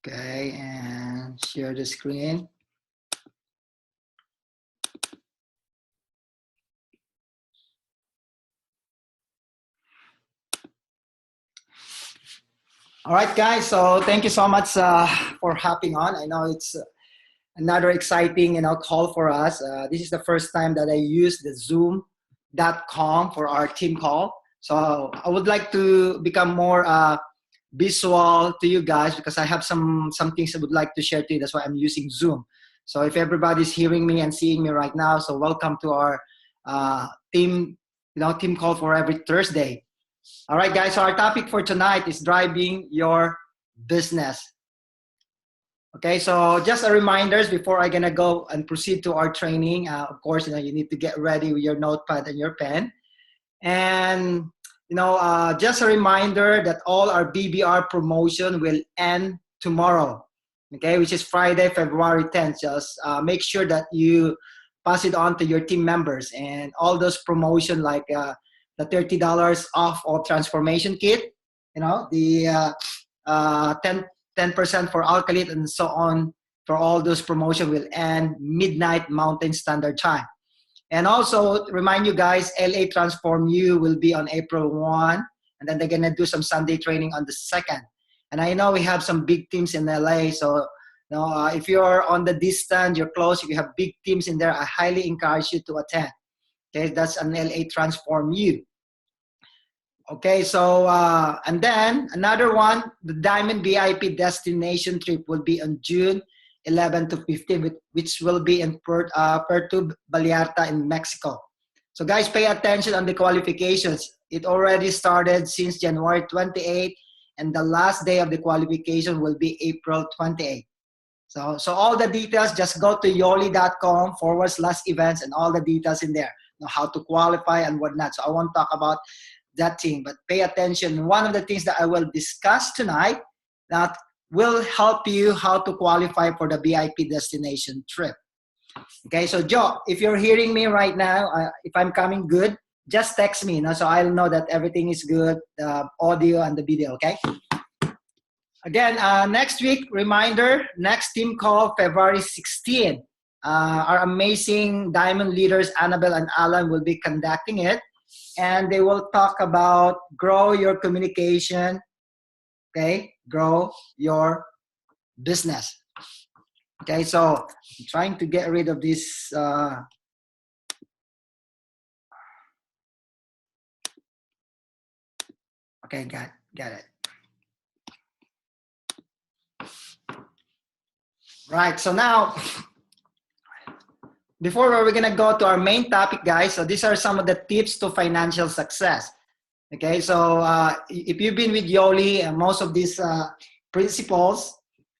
Okay, and share the screen. All right, guys. So thank you so much for hopping on. I know it's another exciting, call for us. This is the first time that I use the Zoom.com for our team call. So I would like to become more visual to you guys because I have some things I would like to share to you. That's why I'm using Zoom. So if everybody's hearing me and seeing me right now, so welcome to our team, team call for every Thursday. All right, guys. So our topic for tonight is driving your business. Okay, so just a reminders before I'm gonna go and proceed to our training. Of course, you need to get ready with your notepad and your pen. And just a reminder that all our BBR promotion will end tomorrow. Okay, which is Friday, February 10th. Just make sure that you pass it on to your team members and all those promotion like the $30 off all transformation kit. The 10% for alkalit and so on for all those promotion will end midnight Mountain Standard Time. And also remind you guys, LA Transform U will be on April 1, and then they're gonna do some Sunday training on the 2nd. And I know we have some big teams in LA, so if you're on the distance, you're close, if you have big teams in there, I highly encourage you to attend. Okay, that's an LA Transform U. Okay, so and then another one, the Diamond VIP destination trip will be on June 11 to 15, which will be in Puerto Vallarta in Mexico. So guys, pay attention on the qualifications. It already started since January 28, and the last day of the qualification will be April 28. So all the details, just go to yoli.com/events and all the details in there, how to qualify and whatnot. So I won't talk about that thing, but pay attention. One of the things that I will discuss tonight that will help you how to qualify for the VIP destination trip. Okay, so Joe, if you're hearing me right now, if I'm coming good, just text me, so I'll know that everything is good, the audio and the video, okay? Again, next week, reminder, next team call, February 16. Our amazing diamond leaders, Annabelle and Alan, will be conducting it. And they will talk about grow your communication, okay? Grow your business. Okay, so I'm trying to get rid of this. Okay, got it. Right, so now, before we're gonna go to our main topic, guys, so these are some of the tips to financial success. Okay, so if you've been with Yoli and most of these principles,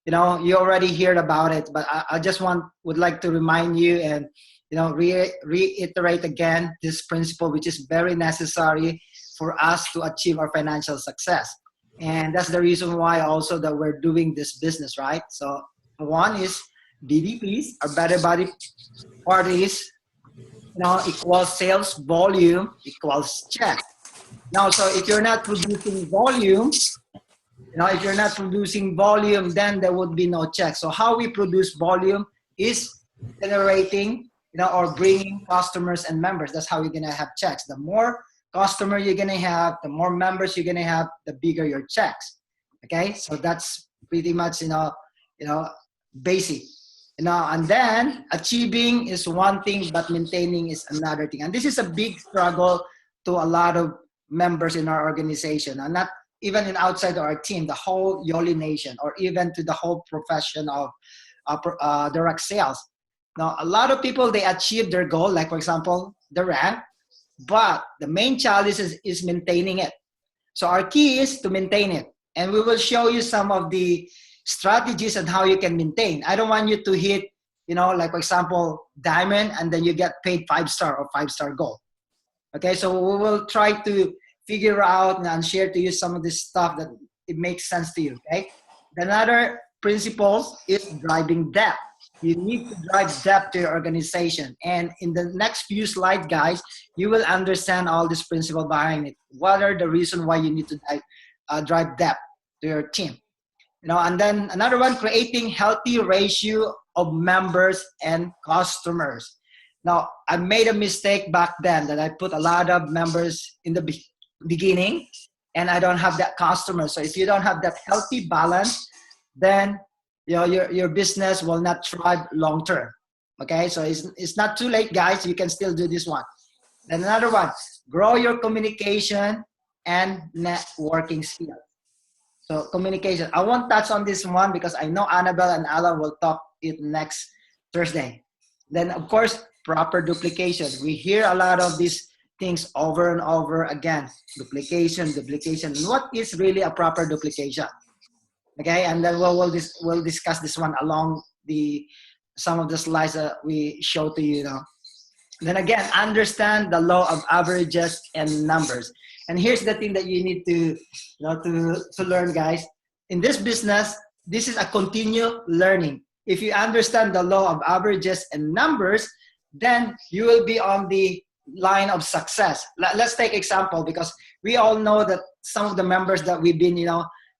you already heard about it, but I just would like to remind you and reiterate again this principle, which is very necessary for us to achieve our financial success. And that's the reason why also that we're doing this business, right? So one is BDPs, or better body parties, equals sales volume equals check. Now, so if you're not producing volume, then there would be no check. So how we produce volume is generating, or bringing customers and members. That's how you're gonna have checks. The more customer you're gonna have, the more members you're gonna have, the bigger your checks. Okay, so that's pretty much basic. And then achieving is one thing, but maintaining is another thing. And this is a big struggle to a lot of members in our organization, and not even in outside of our team, the whole Yoli Nation, or even to the whole profession of direct sales. Now, a lot of people, they achieve their goal, like for example, the rank, but the main challenge is maintaining it. So our key is to maintain it. And we will show you some of the strategies on how you can maintain. I don't want you to hit, like for example, diamond, and then you get paid 5-star or 5-star gold. Okay, so we will try to figure out and share to you some of this stuff that it makes sense to you, okay? Another principle is driving depth. You need to drive depth to your organization. And in the next few slides, guys, you will understand all this principle behind it. What are the reasons why you need to drive depth to your team? And then another one, creating healthy ratio of members and customers. Now, I made a mistake back then that I put a lot of members in the beginning, and I don't have that customer. So if you don't have that healthy balance, then your business will not thrive long term. Okay, so it's not too late, guys. You can still do this one. Then another one, grow your communication and networking skills. So communication. I won't touch on this one because I know Annabelle and Alan will talk it next Thursday. Then of course, proper duplication. We hear a lot of these things over and over again. Duplication. And what is really a proper duplication? Okay, and then we'll discuss this one along some of the slides that we show to you now. Then again, understand the law of averages and numbers. And here's the thing that you need to learn, guys. In this business, this is a continual learning. If you understand the law of averages and numbers, then you will be on the line of success. Let's take example, because we all know that some of the members that we've been,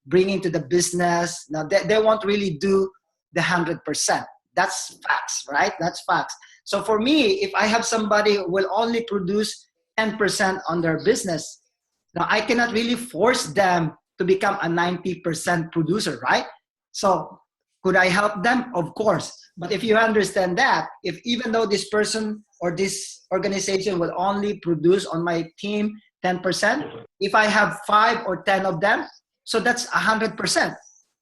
bringing to the business, now they won't really do the 100%. That's facts, right? That's facts. So for me, if I have somebody who will only produce 10% on their business, now I cannot really force them to become a 90% producer, right? So could I help them? Of course. But if you understand that, if even though this person or this organization will only produce on my team 10%, if I have 5 or 10 of them, so that's 100%,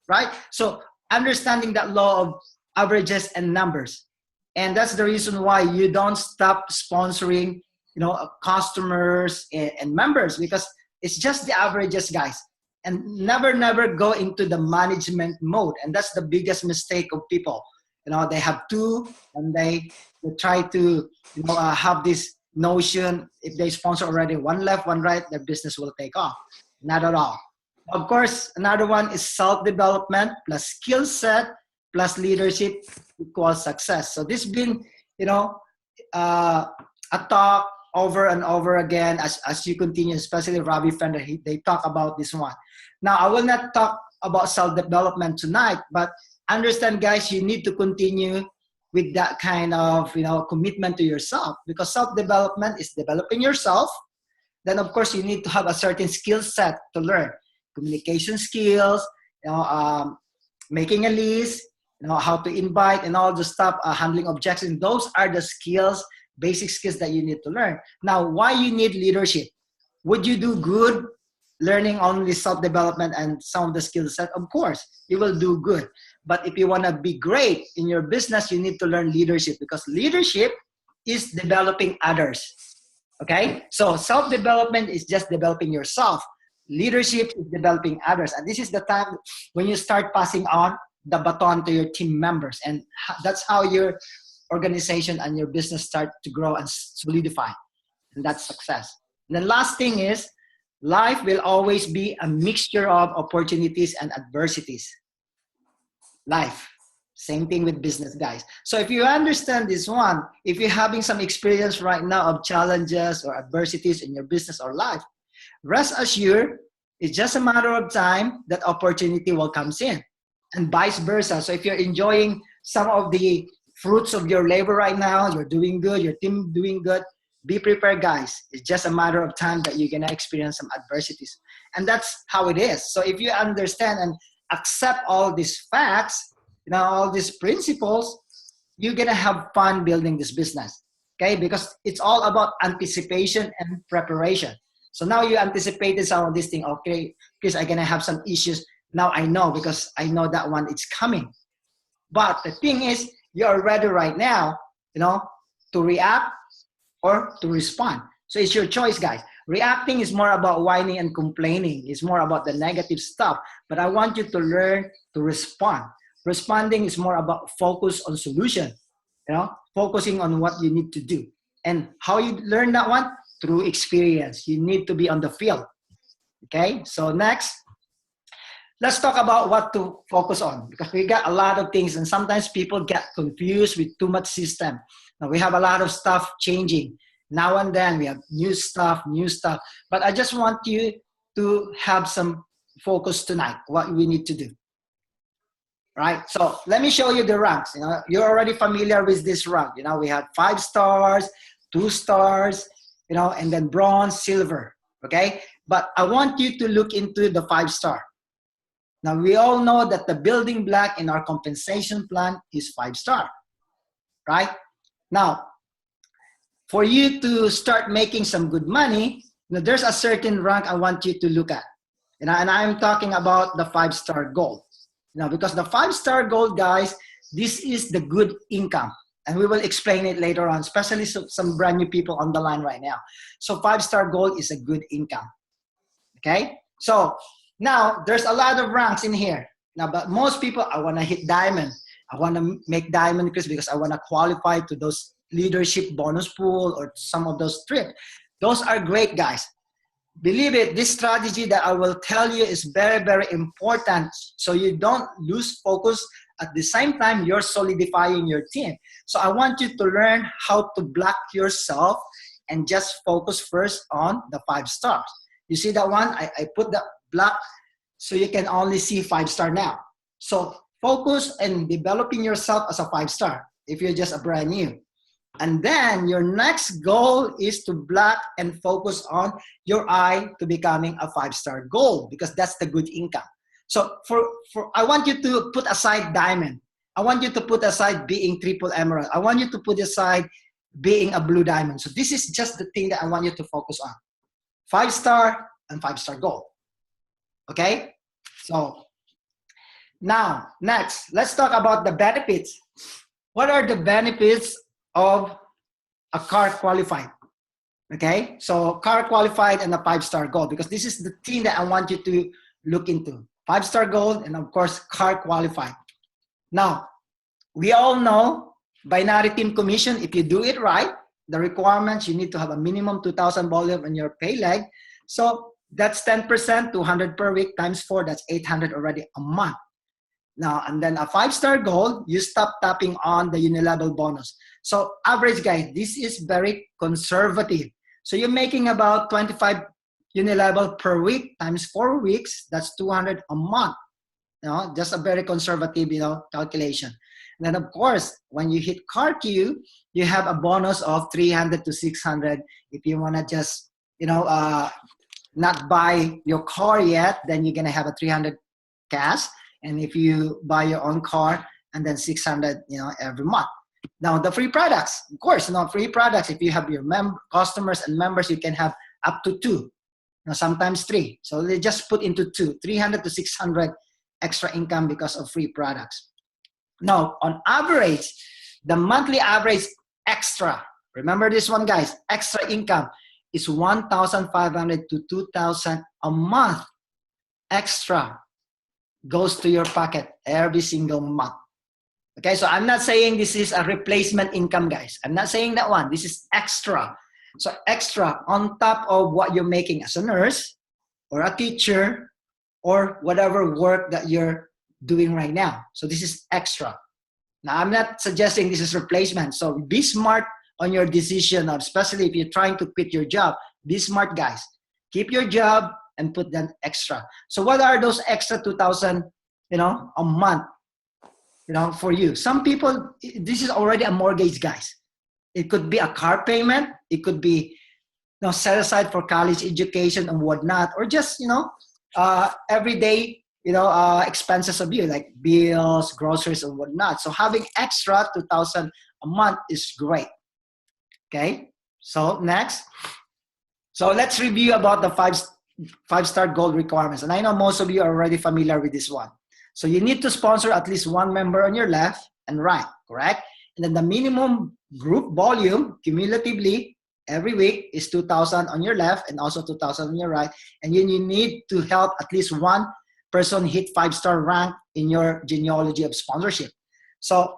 right? So understanding that law of averages and numbers. And that's the reason why you don't stop sponsoring, customers and members, because it's just the averages, guys. And never go into the management mode. And that's the biggest mistake of people. They have two, and they try to, have this notion, if they sponsor already one left, one right, their business will take off. Not at all. Of course, another one is self-development plus skill set plus leadership equals success. So this has been, a talk over and over again as you continue, especially Robbie Fender, they talk about this one. Now, I will not talk about self-development tonight, but understand, guys, you need to continue with that kind of, commitment to yourself, because self-development is developing yourself. Then, of course, you need to have a certain skill set to learn. Communication skills, making a list, how to invite and all the stuff, handling objections. Those are the skills, basic skills that you need to learn. Now, why you need leadership? Would you do good learning only self-development and some of the skill set? Of course, you will do good. But if you want to be great in your business, you need to learn leadership, because leadership is developing others. Okay? So self-development is just developing yourself. Leadership is developing others. And this is the time when you start passing on the baton to your team members. And that's how your organization and your business start to grow and solidify. And that's success. And the last thing is, life will always be a mixture of opportunities and adversities. Life. Same thing with business, guys. So if you understand this one, if you're having some experience right now of challenges or adversities in your business or life, rest assured, it's just a matter of time that opportunity will come in, and vice versa. So if you're enjoying some of the fruits of your labor right now, you're doing good, your team doing good, be prepared, guys. It's just a matter of time that you're going to experience some adversities. And that's how it is. So if you understand and accept all these facts, all these principles, you're going to have fun building this business. Okay? Because it's all about anticipation and preparation. So now you anticipated some of these things. Okay, because I'm going to have some issues. Now I know, because I know that one is coming. But the thing is, you're ready right now, to react or to respond. So it's your choice, guys. Reacting is more about whining and complaining. It's more about the negative stuff. But I want you to learn to respond. Responding is more about focus on solution, focusing on what you need to do. And how you learn that one? Through experience. You need to be on the field. Okay, so next, let's talk about what to focus on, because we got a lot of things, and sometimes people get confused with too much system. Now we have a lot of stuff changing. Now and then we have new stuff. But I just want you to have some focus tonight, what we need to do. right? So let me show you the ranks. You know, you're already familiar with this rank. You know, we have 5 stars, 2 stars, you know, and then bronze, silver. Okay, but I want you to look into the 5-star. Now we all know that the building block in our compensation plan is 5-star, right? Now, for you to start making some good money, you know, there's a certain rank I want you to look at. You know, and I'm talking about the 5-star gold. You know, because the 5-star gold, guys, this is the good income. And we will explain it later on, especially some brand new people on the line right now. So 5-star gold is a good income. Okay? So now there's a lot of ranks in here. Now, but most people, I want to hit diamond. I want to make diamond because I want to qualify to those leadership bonus pool or some of those trips. Those are great, guys. Believe it, this strategy that I will tell you is very, very important so you don't lose focus. At the same time, you're solidifying your team. So I want you to learn how to block yourself and just focus first on the 5 stars. You see that one? I put the block so you can only see 5-star now. So focus on developing yourself as a 5-star if you're just a brand new. And then your next goal is to block and focus on your eye to becoming a 5-star gold because that's the good income. So I want you to put aside diamond. I want you to put aside being triple emerald. I want you to put aside being a blue diamond. So this is just the thing that I want you to focus on. 5-star and 5-star gold. Okay? So now, next, let's talk about the benefits. What are the benefits of a car qualified? Okay? So car qualified and a 5-star gold because this is the thing that I want you to look into. 5-star gold and of course car qualified. Now, we all know binary team commission, if you do it right, the requirements, you need to have a minimum 2,000 volume on your pay leg. So that's 10%, 200 per week times 4, that's 800 already a month. Now, and then a 5-star gold, you stop tapping on the unilevel bonus. So average, guys, this is very conservative. So you're making about 25 unilevel per week times 4 weeks, that's 200 a month. You know, just a very conservative, you know, calculation. And then of course, when you hit car queue, you have a bonus of 300 to 600. If you want to just, you know, not buy your car yet, then you're going to have a 300 cash. And if you buy your own car, and then 600, you know, every month. Now the free products, of course, you know, free products. If you have your customers and members, you can have up to 2, you know, sometimes 3. So they just put into 2, 300 to 600 extra income because of free products. Now, on average, the monthly average extra, remember this one, guys, extra income is 1,500 to 2,000 a month extra goes to your pocket every single month. Okay, so I'm not saying this is a replacement income, guys. I'm not saying that one. This is extra. So extra on top of what you're making as a nurse or a teacher or whatever work that you're doing right now. So this is extra. Now, I'm not suggesting this is replacement. So be smart on your decision, especially if you're trying to quit your job. Be smart, guys. Keep your job and put that extra. So what are those extra 2,000, you know, a month, you know, for you? Some people, this is already a mortgage, guys. It could be a car payment. It could be, you know, set aside for college education and whatnot, or just, you know, everyday, you know, expenses of you, like bills, groceries, and whatnot. So having extra 2,000 a month is great. Okay. So next. So let's review about the 5-star gold requirements. And I know most of you are already familiar with this one. So you need to sponsor at least 1 member on your left and right, correct? And then the minimum group volume cumulatively every week is 2,000 on your left and also 2,000 on your right. And you need to help at least 1 person hit 5-star rank in your genealogy of sponsorship. So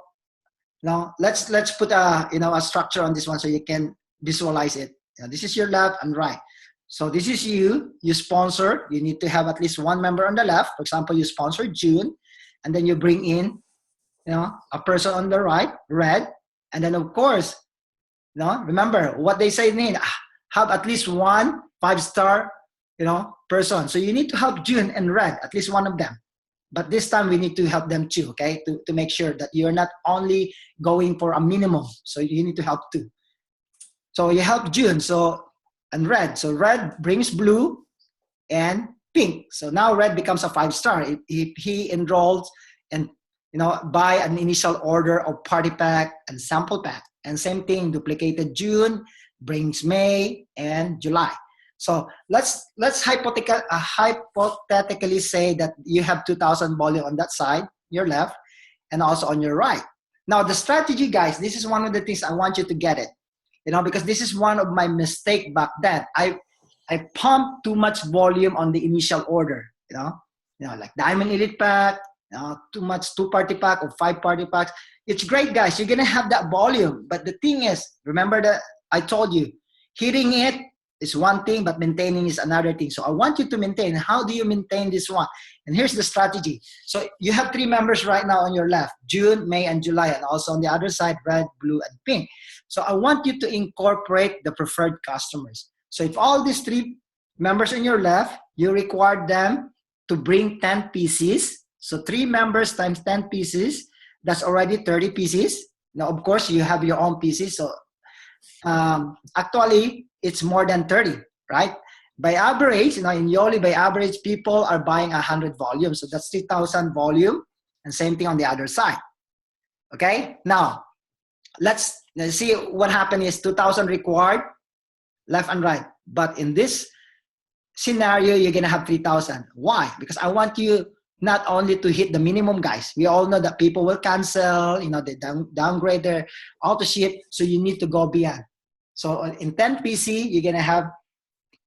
now let's put a, you know, a structure on this one so you can visualize it. Now, this is your left and right. So this is you sponsor. You need to have at least 1 member on the left. For example, you sponsor June, and then you bring in, you know, a person on the right, red, and then of course, you know, remember what they say in have at least 1 5-star, you know, person. So you need to help June and red, at least 1 of them. But this time we need to help them too, okay? To make sure that you're not only going for a minimum. So you need to help too. So you help June, and red. So red brings blue and pink. So now red becomes a 5-star. If he enrolls and buy an initial order of party pack and sample pack. And same thing, duplicated June brings May and July. So let's hypothetically say that you have 2,000 volume on that side, your left, and also on your right. Now the strategy, guys, this is one of the things I want you to get it, because this is one of my mistake back then. I pumped too much volume on the initial order, like Diamond Elite Pack, too much 2-party pack or 5-party packs. It's great, guys. You're gonna have that volume, but the thing is, remember that I told you, hitting it is one thing, but maintaining is another thing. So I want you to maintain. How do you maintain this one? And here's the strategy. So you have 3 members right now on your left, June, May, and July, and also on the other side, red, blue, and pink. So I want you to incorporate the preferred customers. So if all these 3 members on your left, you require them to bring 10 pieces. So 3 members times 10 pieces, that's already 30 pieces. Now, of course, you have your own pieces. So actually, it's more than 30, right? By average, in Yoli, by average, people are buying 100 volumes. So that's 3,000 volume. And same thing on the other side. Okay? Now, let's see what happened is 2,000 required, left and right. But in this scenario, you're going to have 3,000. Why? Because I want you not only to hit the minimum, guys. We all know that people will cancel, they downgrade their auto ship. So you need to go beyond. So in 10 PC, you're going to have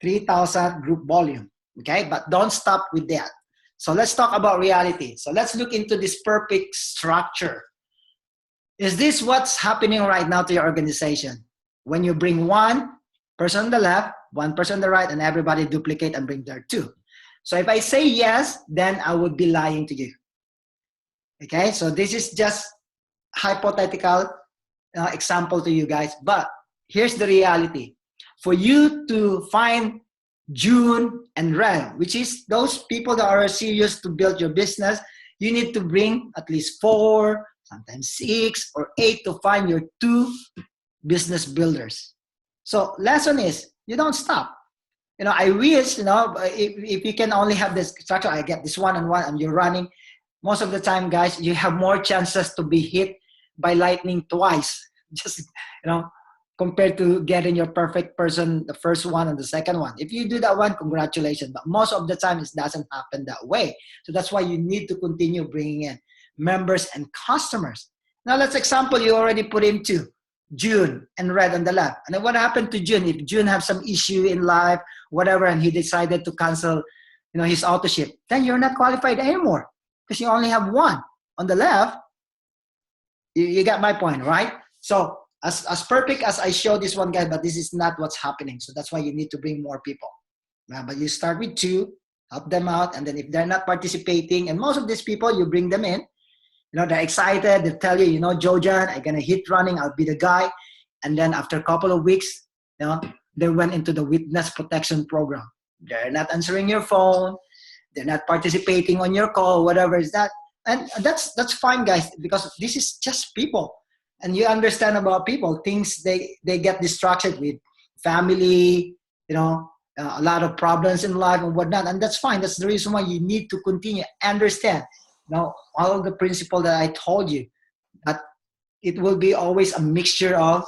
3,000 group volume. Okay? But don't stop with that. So let's talk about reality. So let's look into this perfect structure. Is this what's happening right now to your organization? When you bring 1 person on the left, 1 person on the right, and everybody duplicate and bring their 2. So if I say yes, then I would be lying to you. Okay, so this is just hypothetical example to you guys. But here's the reality. For you to find June and red, which is those people that are serious to build your business, you need to bring at least 4, sometimes 6 or 8 to find your 2 business builders. So lesson is, you don't stop. I wish, if you can only have this structure, I get this one-on-one and you're running. Most of the time, guys, you have more chances to be hit by lightning twice. Just, compared to getting your perfect person, the first one and the second one. If you do that one, congratulations. But most of the time, it doesn't happen that way. So that's why you need to continue bringing in members and customers. Now, let's example, you already put in 2. June and red on the left. And then what happened to June? If June have some issue in life, whatever, and he decided to cancel, his auto ship, then you're not qualified anymore because you only have 1 on the left. You got my point, right? So as perfect as I show this one guy, but this is not what's happening. So that's why you need to bring more people. But you start with 2, help them out, and then if they're not participating, and most of these people, you bring them in. They're excited. They tell you, Jojan, I'm going to hit running. I'll be the guy. And then after a couple of weeks, they went into the witness protection program. They're not answering your phone. They're not participating on your call, whatever is that. And that's fine, guys, because this is just people. And you understand about people. Things, they get distracted with family, a lot of problems in life and whatnot. And that's fine. That's the reason why you need to continue. Understand. All of the principle that I told you, but it will be always a mixture of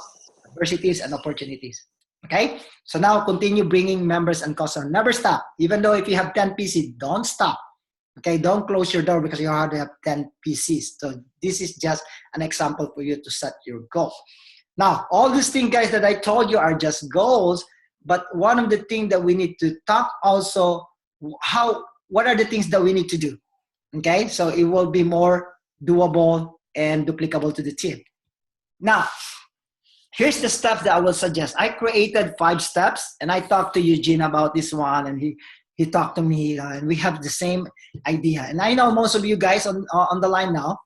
adversities and opportunities. Okay? So now continue bringing members and customers. Never stop. Even though if you have 10 PCs, don't stop. Okay? Don't close your door because you already have 10 PCs. So this is just an example for you to set your goal. Now, all these things, guys, that I told you are just goals, but one of the things that we need to talk also, what are the things that we need to do? Okay, so it will be more doable and duplicable to the team. Now, here's the steps that I will suggest. I created 5 steps, and I talked to Eugene about this one, and he talked to me, and we have the same idea. And I know most of you guys on the line now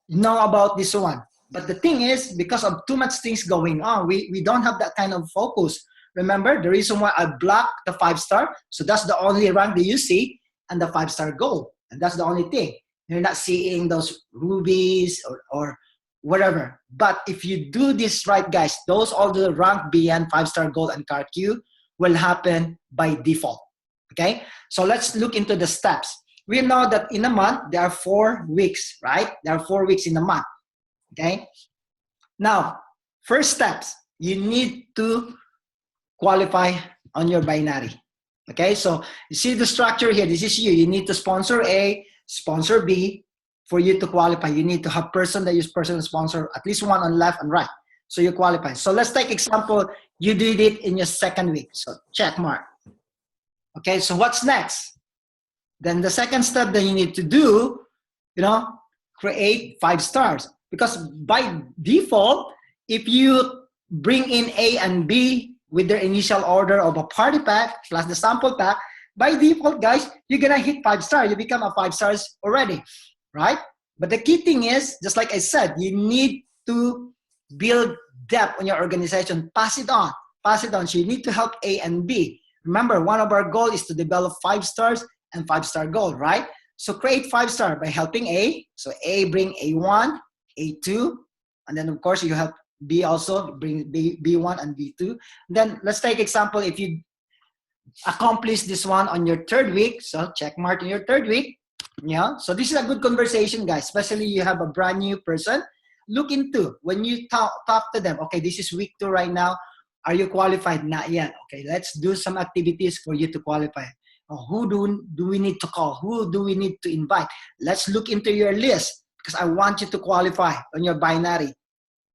know about this one. But the thing is, because of too much things going on, we don't have that kind of focus. Remember, the reason why I blocked the 5-star, so that's the only rank that you see, and the 5-star goal. And that's the only thing. You're not seeing those rubies or whatever. But if you do this right, guys, those all the rank BN, 5-star gold, and card Q will happen by default. Okay, so let's look into the steps. We know that in a month there are 4 weeks, right? There are 4 weeks in a month. Okay, now first steps, you need to qualify on your binary. Okay, so you see the structure here. This is you. You need to sponsor A, sponsor B. For you to qualify, you need to have person that use person sponsor, at least one on left and right. So you qualify. So let's take example. You did it in your 2nd week. So check mark. Okay, so what's next? Then the second step that you need to do, create 5 stars. Because by default, if you bring in A and B with their initial order of a party pack plus the sample pack, by default, guys, you're gonna hit 5 stars. You become a 5 stars already, right? But the key thing is, just like I said, you need to build depth on your organization. Pass it on. Pass it on. So you need to help A and B. Remember, one of our goals is to develop 5 stars and 5-star gold, right? So create 5-star by helping A. So A bring A1, A2, and then of course you help B also bring B1 and B2. Then let's take example, if you accomplish this one on your 3rd week, so check mark in your 3rd week. Yeah, so this is a good conversation, guys, especially you have a brand new person. Look into when you talk to them. Okay, this is week 2 right now. Are you qualified? Not yet. Okay, let's do some activities for you to qualify. Who do we need to call? Who do we need to invite? Let's look into your list because I want you to qualify on your binary.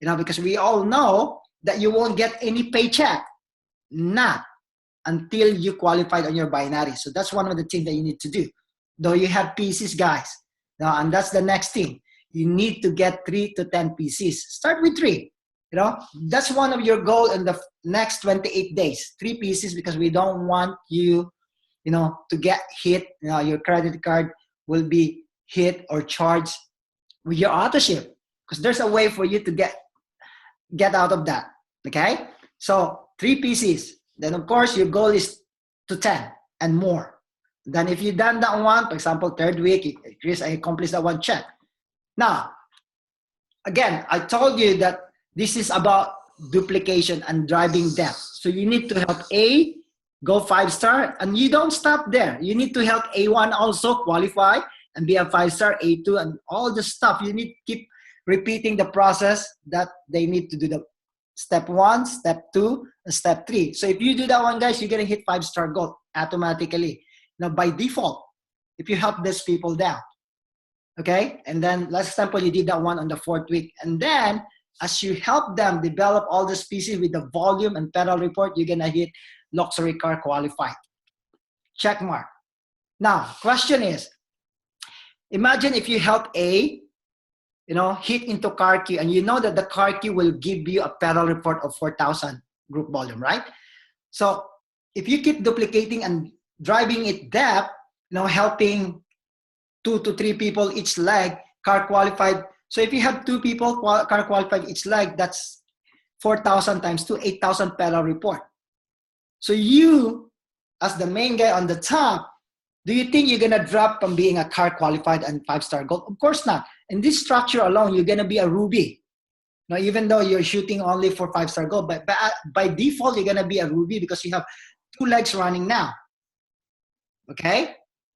Because we all know that you won't get any paycheck, not until you qualified on your binary. So that's one of the things that you need to do. Though you have PCs, guys. Now, and that's the next thing. You need to get 3 to 10 PCs. Start with 3. That's one of your goals in the next 28 days. 3 PCs because we don't want you, to get hit. Your credit card will be hit or charged with your auto ship because there's a way for you to get out of that. Okay, so 3 PCs. Then of course your goal is to 10 and more. Then if you've done that one, for example, 3rd week, Chris, I accomplished that one, check. Now, again, I told you that this is about duplication and driving depth. So you need to help A go 5-star, and you don't stop there. You need to help A1 also qualify and be a 5-star, A2, and all the stuff. You need to keep repeating the process that they need to do. The step 1, step 2, and step 3. So if you do that one, guys, you're gonna hit 5-star gold automatically. Now, by default, if you help these people down, okay? And then, last example, you did that one on the 4th week. And then, as you help them develop all the species with the volume and pedal report, you're gonna hit luxury car qualified. Check mark. Now, question is, imagine if you help A, hit into car Q, and you know that the car Q will give you a pedal report of 4,000 group volume, right? So, if you keep duplicating and driving it depth, helping 2 to 3 people each leg, car qualified. So if you have 2 people car qualified each leg, that's 4,000 times 2, 8,000 pedal report. So you, as the main guy on the top, do you think you're gonna drop from being a car qualified and 5-star gold? Of course not. In this structure alone, you're gonna be a ruby. Now, even though you're shooting only for 5-star gold, but by default, you're gonna be a ruby because you have 2 legs running now. Okay,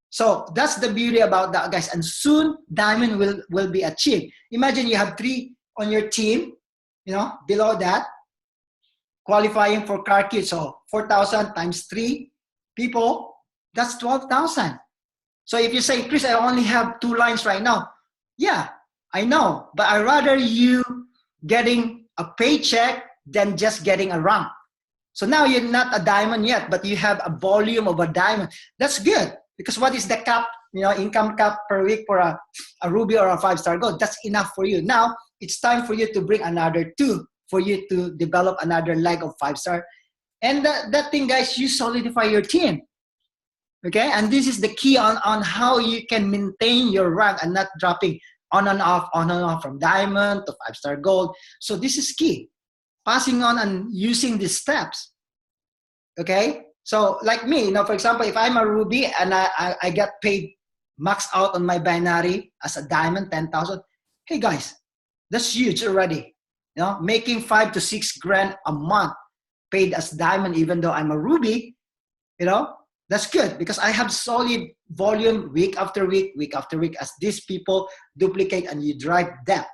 so that's the beauty about that, guys. And soon diamond will be achieved. Imagine you have 3 on your team, below that, qualifying for car kit. So 4,000 times 3 people, that's 12,000. So if you say, Chris, I only have 2 lines right now. Yeah, I know, but I'd rather you getting a paycheck than just getting a rank. So now you're not a diamond yet, but you have a volume of a diamond. That's good because what is the cap, income cap per week for a ruby or a 5-star gold? That's enough for you. Now it's time for you to bring another 2 for you to develop another leg of 5-star. And that thing, guys, you solidify your team. Okay, and this is the key on how you can maintain your rank and not dropping on and off from diamond to 5-star gold. So this is key. Passing on and using these steps. Okay, so like me, for example, if I'm a ruby and I get paid max out on my binary as a diamond, 10,000. Hey guys, that's huge already. You know, making 5 to 6 grand a month paid as diamond, even though I'm a ruby, you know, that's good because I have solid volume week after week, as these people duplicate and you drive depth.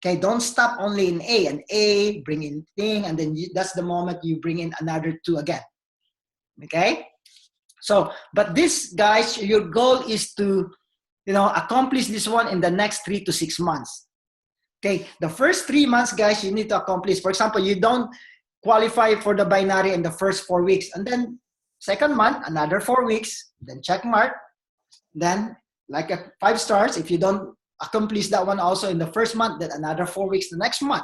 Okay, don't stop only in A. And A, bring in thing, and then that's the moment you bring in another 2 again. Okay? So, but this, guys, your goal is to, you know, accomplish this one in the next 3 to 6 months. Okay, the first 3 months, guys, you need to accomplish. For example, you don't qualify for the binary in the first 4 weeks, and then second month, another 4 weeks, then check mark, then like a 5 stars. If you don't accomplish that one also in the first month, then another 4 weeks the next month.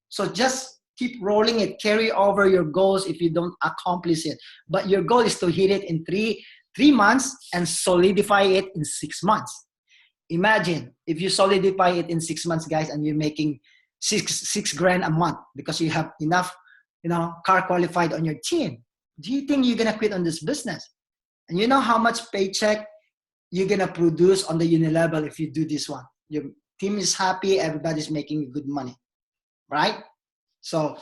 So just keep rolling it, carry over your goals if you don't accomplish it. But your goal is to hit it in three months and solidify it in 6 months. Imagine if you solidify it in 6 months, guys, and you're making six grand a month because you have enough, you know, car qualified on your team. Do you think you're gonna quit on this business? And you know how much paycheck you're gonna produce on the unilevel if you do this one? Your team is happy, everybody's making good money, right? So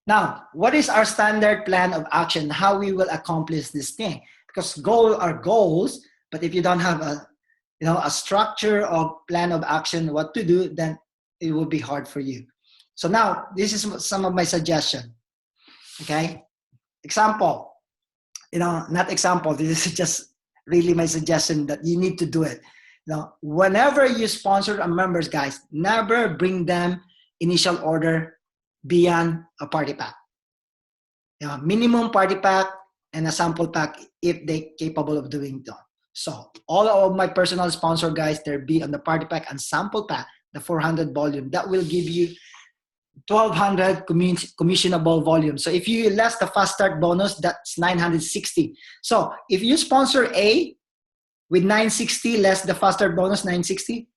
now, what is our standard plan of action? How we will accomplish this thing? Because goals are goals, but if you don't have a, you know, a structure of plan of action, what to do, then it will be hard for you. So now, this is some of my suggestion. Okay, example. You know, not example. This is just really my suggestion that you need to do it. Now, whenever you sponsor a members, guys, never bring them initial order beyond a party pack. You know, minimum party pack and a sample pack if they're capable of doing that. So all of my personal sponsor, guys, they'll be on the party pack and sample pack, the 400 volume. That will give you 1,200 commissionable volume. So if you less the fast start bonus, that's 960. So if you sponsor A with 960 less the fast start bonus, 960,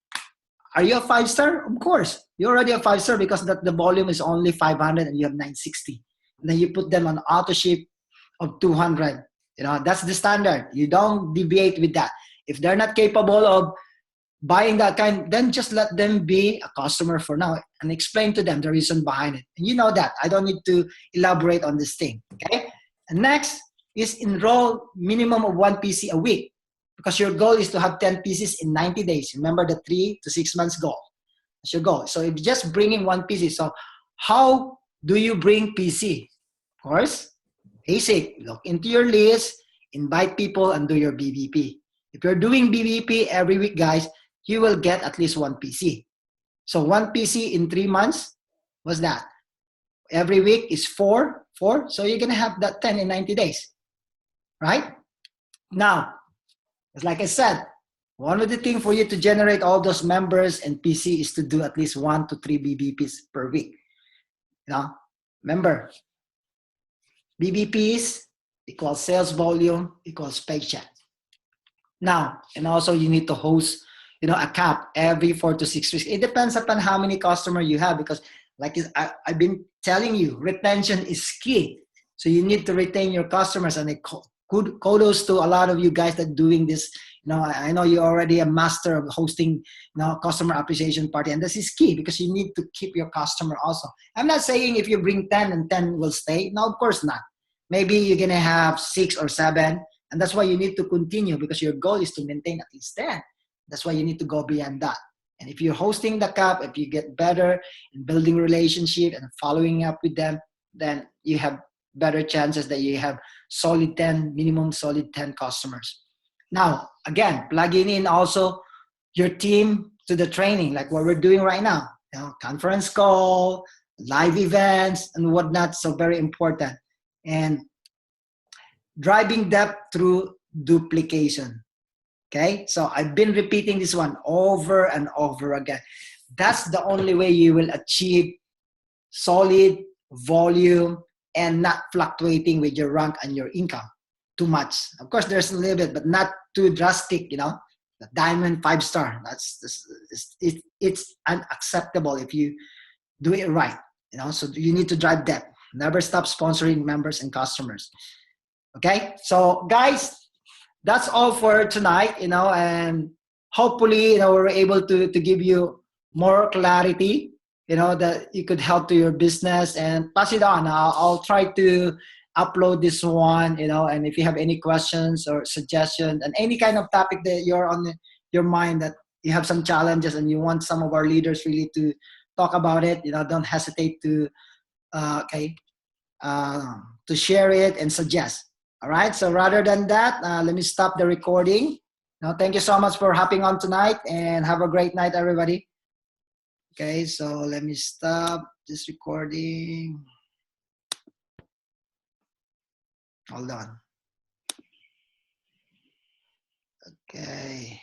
are you a 5-star? Of course. You're already a 5-star because the volume is only 500 and you have 960. And then you put them on auto ship of 200. You know, that's the standard. You don't deviate with that. If they're not capable of buying that kind, then just let them be a customer for now and explain to them the reason behind it. And you know that. I don't need to elaborate on this thing. Okay? And next is enroll minimum of 1 PC a week because your goal is to have 10 pieces in 90 days. Remember the 3 to 6 months goal. That's your goal. So if you're just bringing 1 PC, so how do you bring PC? Of course, basic. Look into your list, invite people, and do your BBP. If you're doing BBP every week, guys, you will get at least 1 PC. So 1 PC in 3 months, what's that? Every week is 4. So you're going to have that 10 in 90 days, right? Now, as like I said, one of the things for you to generate all those members and PC is to do at least 1 to 3 BBPs per week. You know, remember, BBPs equals sales volume equals paycheck. Now, and also you need to host, you know, a cap every 4 to 6 weeks. It depends upon how many customers you have because like I've been telling you, retention is key. So you need to retain your customers, and kudos to a lot of you guys that doing this. You know, I know you're already a master of hosting, you know, customer appreciation party, and this is key because you need to keep your customer also. I'm not saying if you bring 10 and 10 will stay. No, of course not. Maybe you're gonna have 6 or 7, and that's why you need to continue because your goal is to maintain at least 10. That's why you need to go beyond that. And if you're hosting the cap, if you get better in building relationship and following up with them, then you have better chances that you have solid 10, minimum solid 10 customers. Now, again, plugging in also your team to the training, like what we're doing right now, you know, conference call, live events, and whatnot. So very important. And driving depth through duplication. Okay, so I've been repeating this one over and over again. That's the only way you will achieve solid volume and not fluctuating with your rank and your income too much. Of course, there's a little bit, but not too drastic, you know. The diamond 5-star, it's unacceptable if you do it right, you know. So you need to drive depth. Never stop sponsoring members and customers. Okay, so guys, that's all for tonight, and hopefully, we're able to give you more clarity, that you could help to your business and pass it on. I'll try to upload this one, and if you have any questions or suggestions and any kind of topic that you're on your mind, that you have some challenges and you want some of our leaders really to talk about it, don't hesitate to, okay, to share it and suggest. All right. So rather than that, let me stop the recording. Now, thank you so much for hopping on tonight, and have a great night, everybody. Okay. So let me stop this recording. Hold on. Okay.